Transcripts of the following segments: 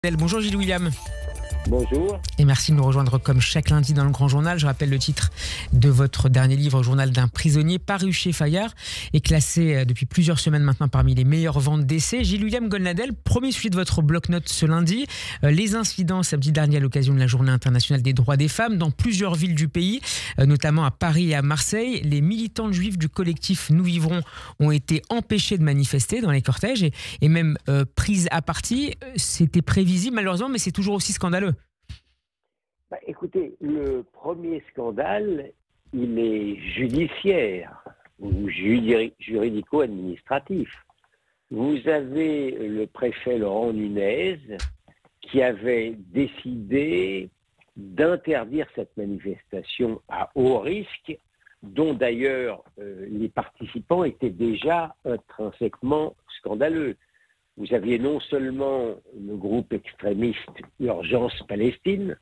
Bonjour Gilles William. Bonjour. Et merci de nous rejoindre comme chaque lundi dans le Grand Journal. Je rappelle le titre de votre dernier livre, Journal d'un prisonnier, paru chez Fayard et classé depuis plusieurs semaines maintenant parmi les meilleures ventes d'essais. Gilles William Golnadel, premier sujet de votre bloc-notes ce lundi. Les incidents samedi dernier à l'occasion de la Journée internationale des droits des femmes dans plusieurs villes du pays, notamment à Paris et à Marseille. Les militantes juives du collectif Nous Vivrons ont été empêchées de manifester dans les cortèges et même prises à partie. C'était prévisible malheureusement, mais c'est toujours aussi scandaleux. Écoutez, le premier scandale, il est judiciaire ou juridico-administratif. Vous avez le préfet Laurent Nunez qui avait décidé d'interdire cette manifestation à haut risque, dont d'ailleurs les participants étaient déjà intrinsèquement scandaleux. Vous aviez non seulement le groupe extrémiste Urgence Palestine,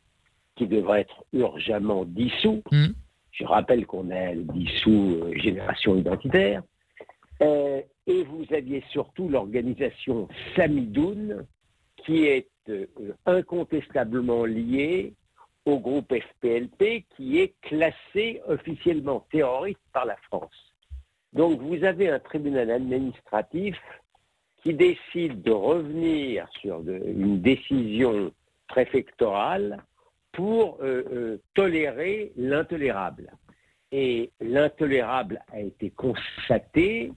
qui devrait être urgemment dissous. Je rappelle qu'on a dissous Génération Identitaire. Et vous aviez surtout l'organisation Samidoun, qui est incontestablement liée au groupe FPLP, qui est classé officiellement terroriste par la France. Donc vous avez un tribunal administratif qui décide de revenir sur une décision préfectorale pour tolérer l'intolérable. Et l'intolérable a été constaté,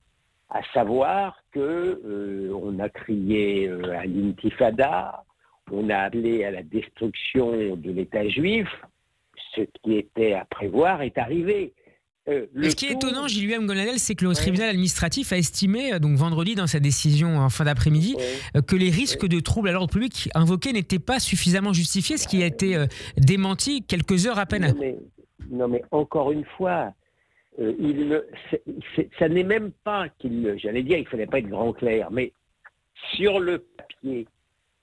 à savoir qu'on a crié à l'intifada, on a appelé à la destruction de l'État juif, ce qui était à prévoir est arrivé. Ce qui est étonnant, Gilles William Golnadel, c'est que le tribunal administratif a estimé, donc vendredi dans sa décision en fin d'après-midi, que les risques de troubles à l'ordre public invoqués n'étaient pas suffisamment justifiés, ce qui a été démenti quelques heures à peine. Non mais encore une fois, ça n'est même pas j'allais dire, il ne fallait pas être grand clair, mais sur le papier,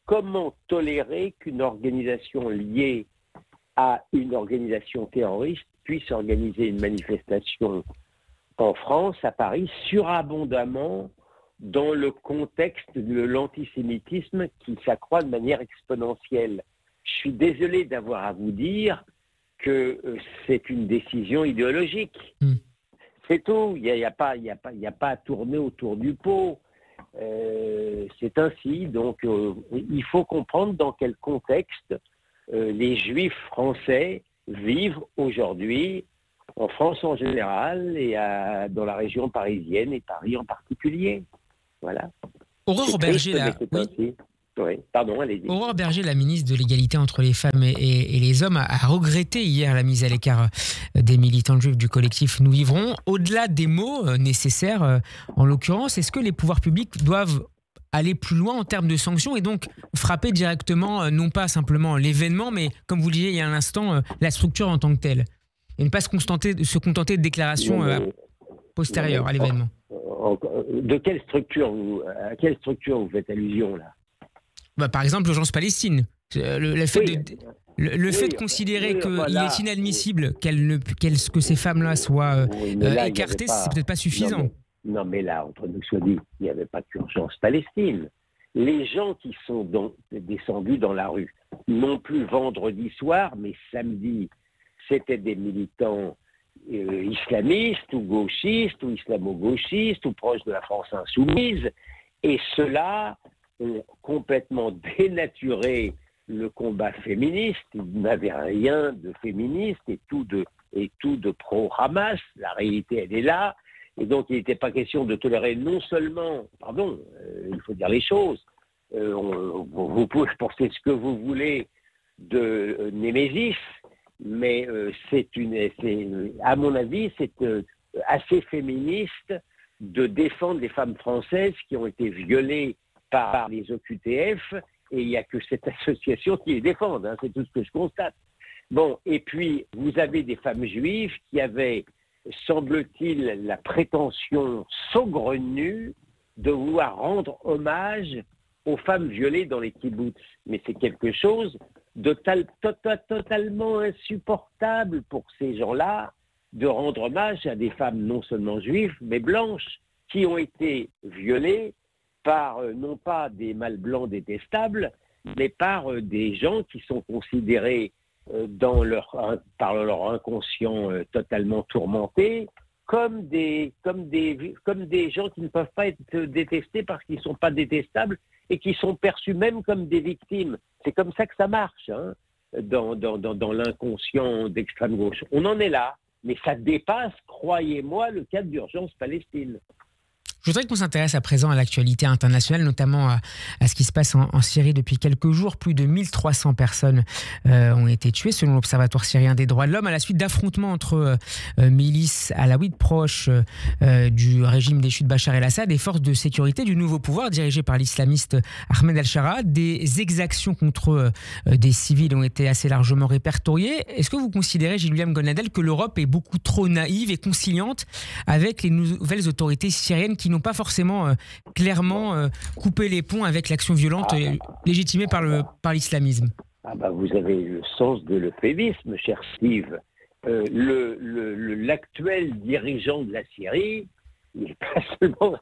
comment tolérer qu'une organisation liée à une organisation terroriste puisse organiser une manifestation en France, à Paris, surabondamment dans le contexte de l'antisémitisme qui s'accroît de manière exponentielle. Je suis désolé d'avoir à vous dire que c'est une décision idéologique. C'est tout. Il n'y a pas à tourner autour du pot. C'est ainsi. Donc, il faut comprendre dans quel contexte les Juifs français vivent aujourd'hui en France en général et dans la région parisienne et Paris en particulier. Voilà. Aurore Bergé, Aurore Bergé, la ministre de l'égalité entre les femmes et les hommes, a regretté hier la mise à l'écart des militants juifs du collectif Nous Vivrons. Au-delà des mots nécessaires, en l'occurrence, est-ce que les pouvoirs publics doivent aller plus loin en termes de sanctions et donc frapper directement, non pas simplement l'événement, mais comme vous le disiez il y a un instant, la structure en tant que telle, et ne pas se contenter de déclarations postérieures à l'événement. À quelle structure vous faites allusion là? Par exemple, l'urgence Palestine. Le fait de considérer qu'il est inadmissible que ces femmes-là soient écartées, c'est peut-être pas suffisant. Non, mais là, entre nous soit dit, il n'y avait pas qu'urgence Palestine. Les gens qui sont descendus dans la rue, non plus vendredi soir, mais samedi, c'était des militants islamistes ou gauchistes ou islamo-gauchistes ou proches de la France insoumise. Et ceux-là ont complètement dénaturé le combat féministe. Ils n'avaient rien de féministe et tout de pro-Hamas. La réalité, elle est là. Et donc, il n'était pas question de tolérer non seulement, il faut dire les choses, vous pouvez penser ce que vous voulez de Némésis, mais à mon avis, c'est assez féministe de défendre les femmes françaises qui ont été violées par les OQTF, et il n'y a que cette association qui les défend, c'est tout ce que je constate. Bon, et puis, vous avez des femmes juives qui avaient, semble-t-il, la prétention saugrenue de vouloir rendre hommage aux femmes violées dans les kibboutz. Mais c'est quelque chose de totalement insupportable pour ces gens-là de rendre hommage à des femmes non seulement juives, mais blanches, qui ont été violées par non pas des mâles blancs détestables, mais par des gens qui sont considérés par leur inconscient totalement tourmenté comme des gens qui ne peuvent pas être détestés parce qu'ils ne sont pas détestables et qui sont perçus même comme des victimes. C'est comme ça que ça marche, hein, dans l'inconscient d'extrême gauche. On en est là, mais ça dépasse, croyez-moi, le cadre d'urgence Palestine. Je voudrais qu'on s'intéresse à présent à l'actualité internationale, notamment à ce qui se passe en Syrie depuis quelques jours. Plus de 1300 personnes ont été tuées selon l'Observatoire syrien des droits de l'homme à la suite d'affrontements entre milices alaouites proches du régime déchu de Bachar el-Assad et forces de sécurité du nouveau pouvoir dirigé par l'islamiste Ahmed al-Shara. Des exactions contre des civils ont été assez largement répertoriées. Est-ce que vous considérez, Gilles-William Golnadel, que l'Europe est beaucoup trop naïve et conciliante avec les nouvelles autorités syriennes qui n'ont pas forcément clairement coupé les ponts avec l'action violente légitimée par l'islamisme? Vous avez le sens de l'euphémisme, cher Steve. L'actuel dirigeant de la Syrie, il n'est pas seulement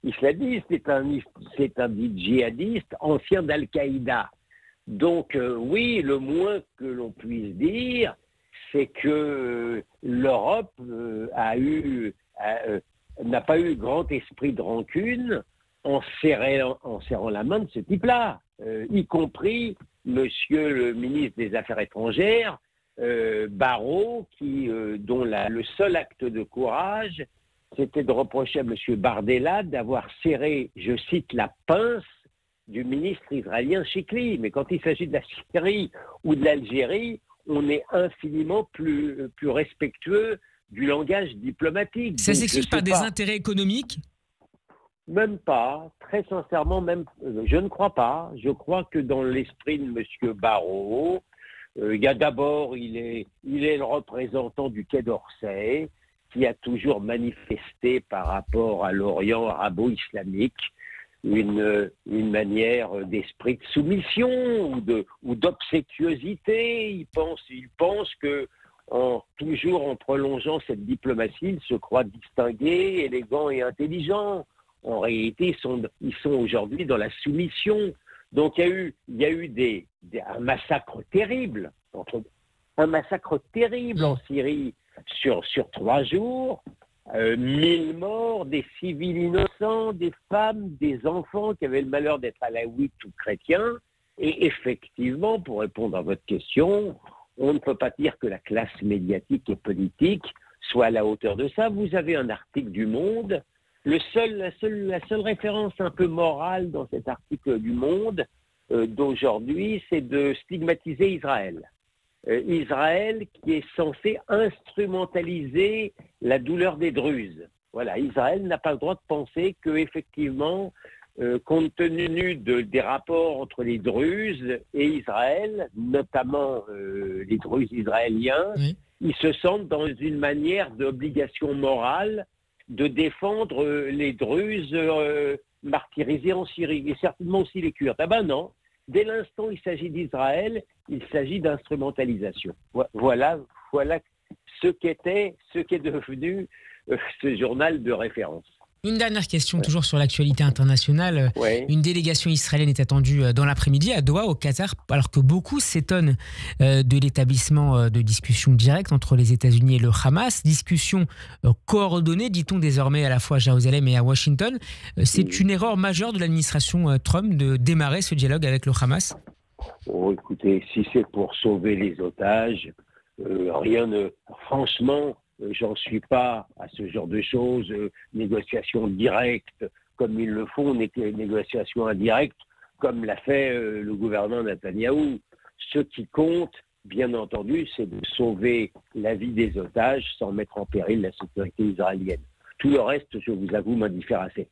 islamiste, c'est un djihadiste ancien d'Al-Qaïda. Donc oui, le moins que l'on puisse dire, c'est que l'Europe n'a pas eu grand esprit de rancune en serrant la main de ce type-là, y compris monsieur le ministre des Affaires étrangères, Barrot, dont le seul acte de courage, c'était de reprocher à monsieur Bardella d'avoir serré, je cite, la pince du ministre israélien Chikli. Mais quand il s'agit de la Syrie ou de l'Algérie, on est infiniment plus respectueux du langage diplomatique. Ça s'explique par des intérêts économiques? Même pas. Très sincèrement, je ne crois pas. Je crois que dans l'esprit de M. Barrot, il y a d'abord, il est le représentant du Quai d'Orsay, qui a toujours manifesté par rapport à l'Orient arabo-islamique une manière d'esprit de soumission ou d'obséquiosité. Il pense que toujours en prolongeant cette diplomatie, il se croit distingué, élégant et intelligent. En réalité, ils sont aujourd'hui dans la soumission. Donc il y a eu un massacre terrible en Syrie sur 3 jours. 1000 morts, des civils innocents, des femmes, des enfants qui avaient le malheur d'être alaouites ou chrétiens. Et effectivement, pour répondre à votre question, on ne peut pas dire que la classe médiatique et politique soit à la hauteur de ça. Vous avez un article du Monde. La seule référence un peu morale dans cet article du Monde d'aujourd'hui, c'est de stigmatiser Israël. Israël qui est censé instrumentaliser la douleur des Druzes. Voilà, Israël n'a pas le droit de penser qu'effectivement, compte tenu des rapports entre les Druzes et Israël, notamment les Druzes israéliens, oui, ils se sentent dans une manière d'obligation morale de défendre les Druzes martyrisés en Syrie, et certainement aussi les Kurdes. Ah ben non, dès l'instant où il s'agit d'Israël, il s'agit d'instrumentalisation. Voilà ce qu'est devenu ce journal de référence. Une dernière question, toujours sur l'actualité internationale. Ouais. Une délégation israélienne est attendue dans l'après-midi à Doha, au Qatar, alors que beaucoup s'étonnent de l'établissement de discussions directes entre les États-Unis et le Hamas. Discussions coordonnées, dit-on désormais à la fois à Jérusalem et à Washington. C'est une erreur majeure de l'administration Trump de démarrer ce dialogue avec le Hamas? Écoutez, si c'est pour sauver les otages, franchement, j'en suis pas à ce genre de choses, négociations directes comme ils le font, négociations indirectes comme l'a fait le gouvernement Netanyahou. Ce qui compte, bien entendu, c'est de sauver la vie des otages sans mettre en péril la sécurité israélienne. Tout le reste, je vous avoue, m'indiffère assez.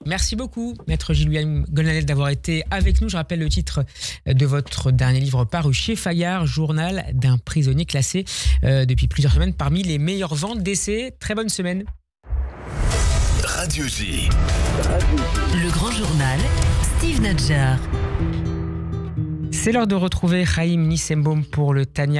Merci beaucoup, Maître Gilles-William Golnadel, d'avoir été avec nous. Je rappelle le titre de votre dernier livre paru chez Fayard, Journal d'un prisonnier, classé depuis plusieurs semaines parmi les meilleures ventes d'essais. Très bonne semaine. Radio J. Le grand journal, Steve Nadjar. C'est l'heure de retrouver Chaim Nissenbaum pour le Tania.